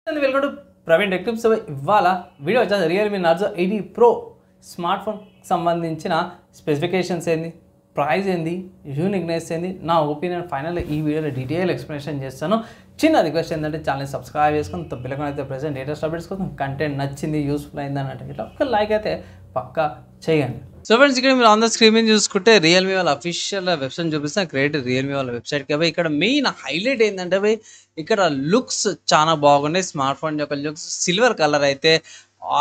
Welcome to Praveen tech tips. ఇవాళ video వచ్చేసి Realme Narzo 80 pro smart phone సంబంధించిన specifications ఏంది, ప్రైస్ ఏంది, యూనిక్నెస్ ఏంది, నా ఒపీనియన్ ఫైనల్ ఈ వీడియోలో డీటెయిల్ ఎక్స్ప్లెనేషన్ చేస్తాను. చిన్న రిక్వెస్ట్ ఏంటంటే ఛానల్ సబ్స్క్రైబ్ చేసుకొని తప్పకుండా అయితే ప్రెసెంట్ లేటెస్ట్ అప్డేట్స్ కోసం కంటెంట్ నచ్చింది, యూస్ఫుల్ అయింది అన్నట్టు ఇట్లా ఒక లైక్ అయితే పక్కా చేయండి. సో ఫ్రెండ్స్, ఇక్కడ మీరు ఆన్ ద స్క్రీన్ మీద చూసుకుంటే రియల్మీ వాళ్ళ అఫీషియల్ వెబ్సైట్ చూపిస్తే క్రియేట్ రియల్మీ వాళ్ళ వెబ్సైట్కి పోయి ఇక్కడ మెయిన్ హైలైట్ ఏంటంటే పోయి ఇక్కడ లుక్స్ చాలా బాగున్నాయి. స్మార్ట్ ఫోన్ యొక్క లుక్స్ సిల్వర్ కలర్ అయితే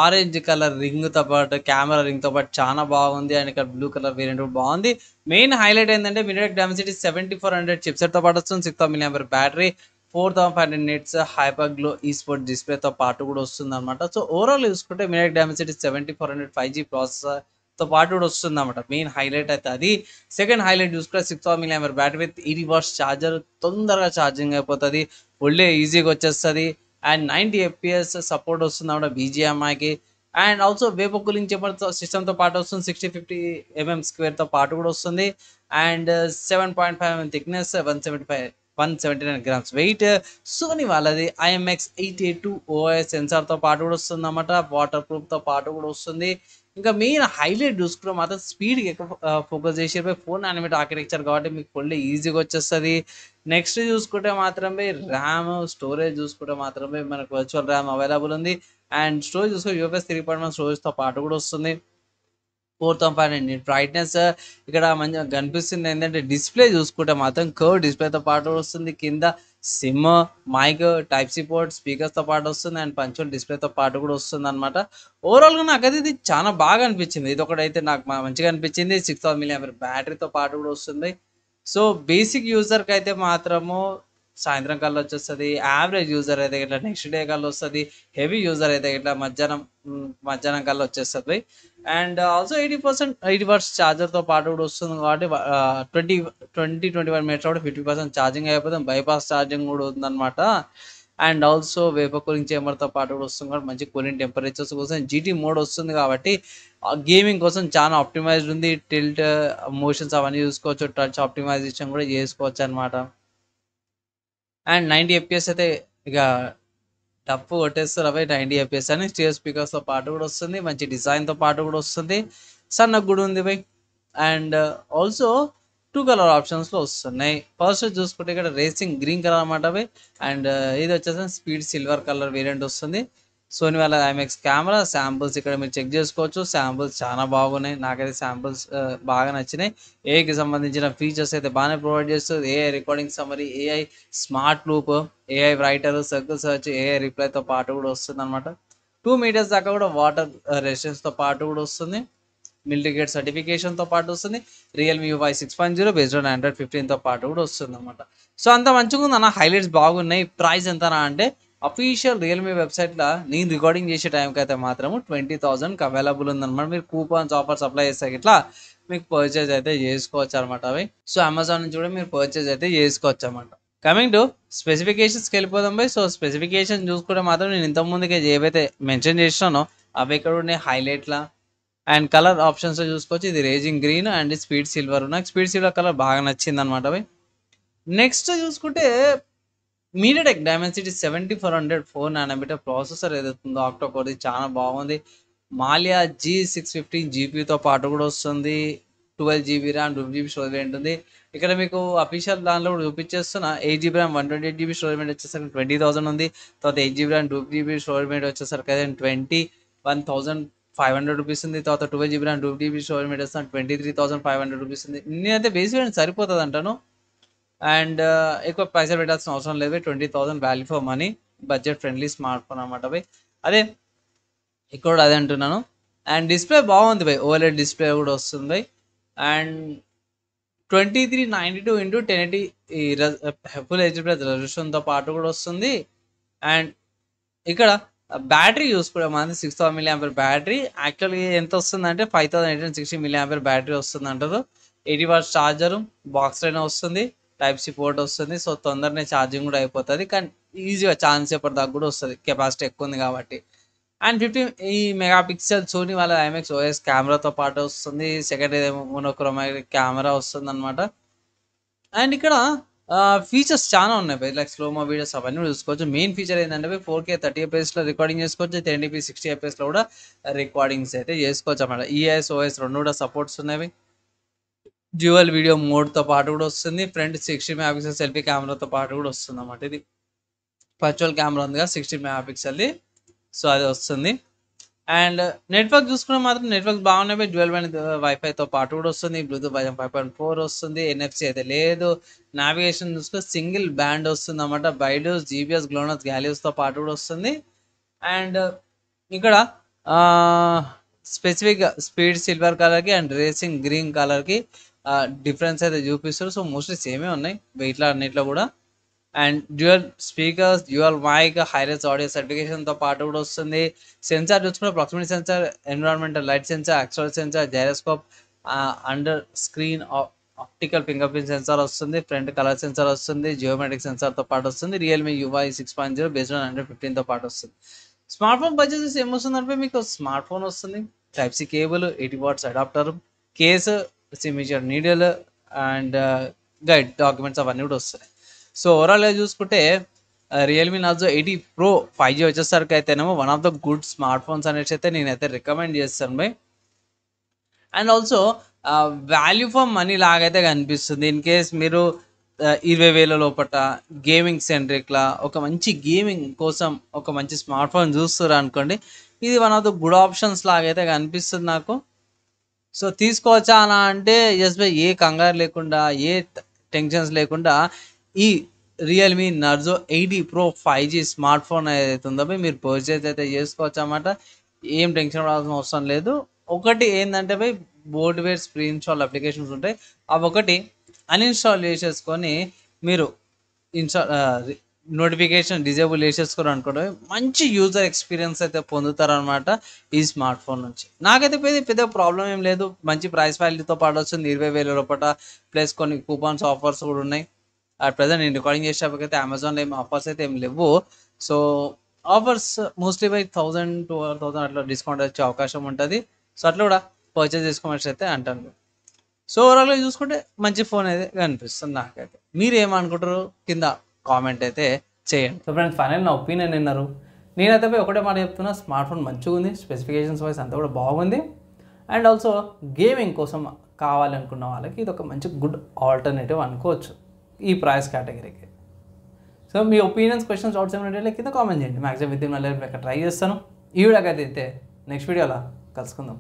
ఆరెంజ్ కలర్ రింగ్తో పాటు కెమెరా రింగ్తో పాటు చాలా బాగుంది. అండ్ ఇక్కడ బ్లూ కలర్ వేరియంట్ కూడా బాగుంది. మెయిన్ హైలైట్ ఏంటంటే మీడియాటెక్ డైమెన్సిటీ 7400 చిప్సెట్తో పాటు వస్తుంది. 6000 mAh battery, 4500 nits hyper glow ఈ స్పోర్ట్ డిస్ప్లేతో పాటు కూడా వస్తుంది అనమాట. సో ఓవరాల్ చూసుకుంటే మీడియాటెక్ డైమెన్సిటీ 7400 5G ప్రాసెసర్తో పాటు కూడా వస్తుంది అనమాట. మెయిన్ హైలైట్ అయితే అది. సెకండ్ హైలైట్ చూసుకుంటే 6000 mAh battery with 80 watts charger, తొందరగా ఛార్జింగ్ అయిపోతుంది, ఒళ్ళే ఈజీగా వచ్చేస్తుంది. అండ్ 90 FPS సపోర్ట్ వస్తుంది అన్నమాట BGMIకి. And also vapour cooling chamber సిస్టమ్తో పాటు వస్తుంది. 6050 mm స్క్వేర్తో పాటు కూడా వస్తుంది. And 7.5 mm thickness, 179 grams weight. Sony వాళ్ళది IMX882 OIS సెన్సార్తో పాటు కూడా వస్తుంది అన్నమాట. వాటర్ ప్రూఫ్తో పాటు కూడా వస్తుంది. ఇంకా మెయిన్ హైలైట్ చూసుకుంటే మాత్రం స్పీడ్కి ఎక్కువ ఫోకస్ చేసేపై 4nm ఆర్కిటెక్చర్ కాబట్టి మీకు ఫుల్ ఈజీగా వచ్చేస్తుంది. నెక్స్ట్ చూసుకుంటే మాత్రమే ర్యామ్, స్టోరేజ్ చూసుకుంటే మాత్రమే మనకు వర్చువల్ ర్యామ్ అవైలబుల్ ఉంది. అండ్ స్టోరేజ్ చూసుకుంటే UFS 3.1 స్టోరేజ్తో పాటు కూడా వస్తుంది. 4500 nit బ్రైట్నెస్. ఇక్కడ మంచిగా కనిపిస్తుంది ఏంటంటే డిస్ప్లే చూసుకుంటే మాత్రం కర్వ్ డిస్ప్లేతో పాటు వస్తుంది. కింద SIM, mic, type C port, స్పీకర్స్తో పాటు వస్తుంది. అండ్ పంచువల్ డిస్ప్లేతో పాటు కూడా వస్తుంది అనమాట. ఓవరాల్గా నాకైతే ఇది చాలా బాగా అనిపించింది. ఇది ఒకటైతే నాకు మంచిగా అనిపించింది. 6000 mAh బ్యాటరీతో పాటు కూడా వస్తుంది. సో బేసిక్ యూజర్కి అయితే మాత్రము సాయంత్రం కల్లా వచ్చేస్తుంది. యావరేజ్ యూజర్ అయితే ఇట్లా నెక్స్ట్ డే కల్లా వస్తుంది. హెవీ యూజర్ అయితే ఇట్లా మధ్యాహ్నం కల్లా వచ్చేస్తుంది. అండ్ ఆల్సో 80 watts ఛార్జర్తో పాటు కూడా వస్తుంది కాబట్టి 21 minutes కూడా 50% ఛార్జింగ్ అయిపోతుంది. బైపాస్ ఛార్జింగ్ కూడా ఉందన్నమాట. అండ్ ఆల్సో వేపర్ కూలింగ్ చేంబర్తో పాటు కూడా వస్తుంది కాబట్టి మంచి కూలింగ్ టెంపరేచర్స్ కోసం GT మోడ్ వస్తుంది కాబట్టి గేమింగ్ కోసం చాలా ఆప్టిమైజ్డ్ ఉంది. టిల్ట్ మోషన్స్ అవన్నీ చూసుకోవచ్చు. టచ్ ఆప్టిమైజేషన్ కూడా చేసుకోవచ్చు అనమాట. అండ్ 90 FPS అయితే ఇక టఫ్ కొట్టేస్తారు అవి 90 FPS అని. స్టీరియో స్పీకర్స్తో పాటు కూడా వస్తుంది. మంచి డిజైన్తో పాటు కూడా వస్తుంది. సన్నగా కూడా ఉంది బై. అండ్ ఆల్సో 2 కలర్ ఆప్షన్స్లో వస్తున్నాయి. ఫస్ట్ చూసుకుంటే ఇక్కడ రేసింగ్ గ్రీన్ కలర్ అన్నమాట బై. అండ్ ఇది వచ్చేసి స్పీడ్ సిల్వర్ కలర్ వేరియంట్ వస్తుంది. సోనీ వాళ్ళ IMX కెమెరా శాంపుల్స్ ఇక్కడ మీరు చెక్ చేసుకోవచ్చు. శాంపుల్స్ చాలా బాగున్నాయి. నాకైతే శాంపుల్స్ బాగా నచ్చినాయి. ఏఐకి సంబంధించిన ఫీచర్స్ అయితే బాగానే ప్రొవైడ్ చేస్తుంది. AI recording summary, AI smart loop, AI writer, circle search, AI రిప్లైతో పాటు కూడా వస్తుంది అనమాట. 2 meters దాకా కూడా వాటర్ రెసిస్టెన్స్తో పాటు కూడా వస్తుంది. మిలిటరీ గేట్ సర్టిఫికేషన్తో పాటు వస్తుంది. Realme UI 6.0 based on Android 15తో పాటు కూడా వస్తుంది అనమాట. సో అంత మంచిగా ఉంది అన్న. హైలైట్స్ బాగున్నాయి. ప్రైస్ ఎంతనా అంటే అఫీషియల్ రియల్మీ వెబ్సైట్లో నేను రికార్డింగ్ చేసే టైంకి అయితే మాత్రము 20,000కి అవైలబుల్ ఉందన్నమాట. మీరు కూపన్స్ ఆఫర్స్ అప్లై చేస్తే ఇట్లా మీకు పర్చేజ్ అయితే చేసుకోవచ్చు అనమాట అవి. సో అమెజాన్ నుంచి కూడా మీరు పర్చేజ్ అయితే చేసుకోవచ్చు అనమాట. కమింగ్ టు స్పెసిఫికేషన్స్కి వెళ్ళిపోదాం బై. సో స్పెసిఫికేషన్ చూసుకుంటే మాత్రం నేను ఇంతకుముందుకే ఏవైతే మెన్షన్ చేసినానో అవి ఇక్కడ ఉన్నాయి హైలైట్లా. అండ్ కలర్ ఆప్షన్స్లో చూసుకోవచ్చు. ఇది raging green and speed silver. నాకు స్పీడ్ సిల్వర్ కలర్ బాగా నచ్చింది అనమాట అవి. నెక్స్ట్ చూసుకుంటే మీడియాటెక్ డైమెన్సిటీ 7400 4nm ప్రాసెసర్ ఏదైతుందో ఆక్టో కోర్ చాలా బాగుంది. మాలియా G650 GPUతో పాటు కూడా వస్తుంది. 12GB RAM, 2GB storage variant ఉంది. ఇక్కడ మీకు అఫీషియల్ దానిలో కూడా చూపించేస్తున్నా 8GB RAM 128GB storage variant వచ్చేసరికి 20,000 ఉంది. తర్వాత 8GB RAM 2GB storage variant వచ్చేసరికి అయితే 21,500 రూపీస్ ఉంది. తర్వాత 12GB RAM 2GB storage variant వస్తుంది 23,500 రూపీస్ ఉంది. నేనైతే బేస్ వేరియంట్ సరిపోతుంది అంటాను. అండ్ ఎక్కువ పైసలు పెట్టాల్సిన అవసరం లేదు. 20,000 value for money, budget friendly smart phone అనమాట బై. అదే ఇక్కడ కూడా అదే అంటున్నాను. అండ్ డిస్ప్లే బాగుంది బై. OLED డిస్ప్లే కూడా వస్తుంది by. And 2392x1080 full HD+ రెజల్యూషన్తో పాటు కూడా వస్తుంది. అండ్ ఇక్కడ బ్యాటరీ చూసుకుంటే మనది 6000 mAh బ్యాటరీ. యాక్చువల్గా ఎంత వస్తుందంటే 5860 mAh బ్యాటరీ వస్తుంది అంటారు. 80 watts ఛార్జరు, బాక్స్ అయినా వస్తుంది, టైప్ సి పోర్ట్ వస్తుంది. సో తొందరనే ఛార్జింగ్ కూడా అయిపోతుంది. కానీ ఈజీగా ఛాన్స్ సేపటి దాకా కూడా వస్తుంది, కెపాసిటీ ఎక్కువ ఉంది కాబట్టి. అండ్ 50 మెగాపిక్సెల్ సోనీ వాళ్ళ IMX OS కెమెరాతో పాటు వస్తుంది. సెకండ్ మోనోక్రోమాటిక్ కెమెరా వస్తుంది అనమాట. అండ్ ఇక్కడ ఫీచర్స్ చాలా ఉన్నాయి బై, లైక్ స్లోమో వీడియోస్ అవన్నీ కూడా చూసుకోవచ్చు. మెయిన్ ఫీచర్ ఏంటంటే 4K 30 FPS రికార్డింగ్ చేసుకోవచ్చు, 1080p 60 FPS కూడా రికార్డింగ్స్ అయితే చేసుకోవచ్చు అన్నమాట. ఈఐఎస్ ఓఎస్ రెండు కూడా సపోర్ట్స్ ఉన్నవి. డ్యూయల్ వీడియో మోడ్తో పాటు కూడా వస్తుంది. ఫ్రంట్ 60 మెగాపిక్సెల్ సెల్ఫీ కెమెరాతో పాటు కూడా వస్తుంది అన్నమాట. ఇది వర్చువల్ కెమెరా ఉంది కదా 60 మెగాపిక్సెల్ది, సో అది వస్తుంది. అండ్ నెట్వర్క్ చూసుకుంటే మాత్రం నెట్వర్క్ బాగున్నాయి. డ్యూయల్ బ్యాండ్ వైఫైతో పాటు కూడా వస్తుంది. బ్లూటూత్ 5.4 వస్తుంది. NFC అయితే లేదు. నావిగేషన్ చూసుకుంటే సింగిల్ బ్యాండ్ వస్తుంది అన్నమాట. బైడూస్, జీపీఎస్, గ్లోనస్, గ్యాలియస్తో పాటు కూడా వస్తుంది. అండ్ ఇక్కడ స్పెసిఫిక్ స్పీడ్ సిల్వర్ కలర్కి అండ్ రేసింగ్ గ్రీన్ కలర్కి డిఫరెన్స్ అయితే చూపిస్తారు. సో మోస్ట్లీ సేమే ఉన్నాయి ఇట్లా అన్నిట్లో కూడా. And dual speakers, dual mic, hi-res audio సర్టిఫికేషన్తో పాటు కూడా వస్తుంది. సెన్సార్ చూసుకుంటే proximity sensor, environmental light sensor, actual sensor, gyroscope, under screen optical fingerprint sensor వస్తుంది. ఫ్రంట్ కలర్ సెన్సార్ వస్తుంది. జియోమెట్రిక్ సెన్సార్తో పాటు వస్తుంది. రియల్మీ UI 6.0 బేస్డ్ ఆన్ 115తో పాటు వస్తుంది. స్మార్ట్ ఫోన్ పర్చేసెస్ ఏమొస్తుందంటే మీకు స్మార్ట్ ఫోన్ వస్తుంది, Type-C cable, 80 watts adapter, case, signature needle and guide documents అవన్నీ కూడా వస్తాయి. సో ఓవరాల్గా చూసుకుంటే రియల్మీ నార్జో 80 Pro 5G వచ్చేసరికి అయితేనేమో one of the good smartphones అనేసి అయితే నేనైతే రికమెండ్ చేస్తాను బై. And also value for money లాగైతే కనిపిస్తుంది. ఇన్ కేస్ మీరు 20,000 లోపట గేమింగ్ సెంట్రిక్లా ఒక మంచి గేమింగ్ కోసం ఒక మంచి స్మార్ట్ ఫోన్ చూస్తారు అనుకోండి, ఇది one of the good options లాగైతే కనిపిస్తుంది నాకు. సో తీసుకోవచ్చా అని అంటే ఎస్ బై, ఏ కంగారు లేకుండా ఏ టెన్షన్స్ లేకుండా ఈ Realme Narzo 80 Pro 5G smart phone ఏదైతే ఉందో మీరు పర్చేజ్ అయితే చేసుకోవచ్చు అన్నమాట. ఏం టెన్షన్ పడాల్సిన అవసరం లేదు. ఒకటి ఏంటంటే బై, బోర్డ్వేర్ స్క్రీన్ షాట్ అప్లికేషన్స్ ఉంటాయి, అవి ఒకటి అన్ఇన్స్టాల్ చేసేసుకొని మీరు నోటిఫికేషన్ డిజేబుల్ చేసేసుకోరు అనుకోండి, మంచి యూజర్ ఎక్స్పీరియన్స్ అయితే పొందుతారనమాట ఈ స్మార్ట్ ఫోన్ నుంచి. నాకైతే పెద్ద ప్రాబ్లం ఏం లేదు. మంచి ప్రైస్ వాల్యూతో పాటు వస్తుంది 20,000 లోపల, ప్లస్ కొన్ని కూపన్స్ ఆఫర్స్ కూడా ఉన్నాయి. అట్ ప్రజెంట్ నేను రికార్డింగ్ చేసేటప్పటికైతే అమెజాన్లో ఏం ఆఫర్స్ అయితే ఏం లేవు. So offers mostly by 1,000 to 2,000 అట్లా డిస్కౌంట్ వచ్చే అవకాశం ఉంటుంది. సో అట్లా కూడా పర్చేజ్ చేసుకోవచ్చు అయితే అంటాను. సో ఓవరాల్గా చూసుకుంటే మంచి ఫోన్ అయితే కనిపిస్తుంది నాకైతే. మీరు ఏమనుకుంటారు కింద కామెంట్ అయితే చేయండి. సో ఫ్రెండ్స్, ఫైనల్ నా ఒపీనియన్ విన్నారు. నేనైతే పోయి ఒకటే మాట చెప్తున్నా, స్మార్ట్ ఫోన్ మంచిగా ఉంది, స్పెసిఫికేషన్స్ వైస్ అంతా కూడా బాగుంది. అండ్ ఆల్సో గేమింగ్ కోసం కావాలనుకున్న వాళ్ళకి ఇది ఒక మంచి గుడ్ ఆల్టర్నేటివ్ అనుకోవచ్చు ఈ ప్రైస్ కేటగిరీకి. సో మీ ఒపీనియన్స్, క్వశ్చన్స్, డౌట్స్ ఏమైనా కింద కామెంట్ చేయండి. మ్యాక్సిమం విత్ ఇన్ మళ్ళీ ట్రై చేస్తాను. ఈ వీడియోకి అయితే నెక్స్ట్ వీడియోలో కలుసుకుందాం.